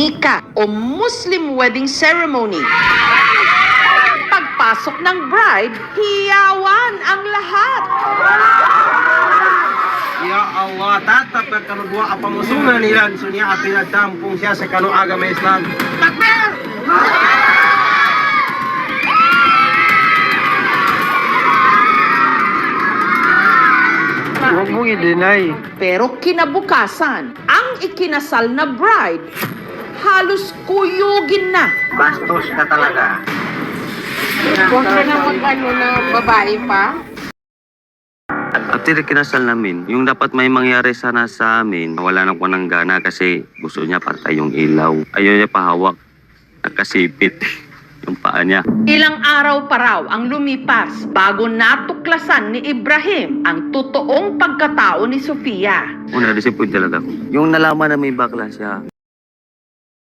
nika o Muslim wedding ceremony. Pagpasok ng bride, hiyawan ang lahat. Ya Allah, tatap na kanudwa ang pamusungan nilan. So niya pinagtampong siya sa kanuaga may Islam. Takbir! Huwag mong i-deny. Pero kinabukasan, ang ikinasal na bride, halos kuyugin na. Bastos ka talaga. Huwag ka na mag-ano na babae pa. At kinasal namin, yung dapat may mangyari sana sa amin, wala na ko ng gana kasi gusto niya patay yung ilaw. Ayaw niya pahawak, nakasipit yung paa niya. Ilang araw pa raw ang lumipas bago natuklasan ni Ibrahim ang totoong pagkatao ni Sofia. Una, disappoint talaga ako. Yung nalaman na may bakla siya,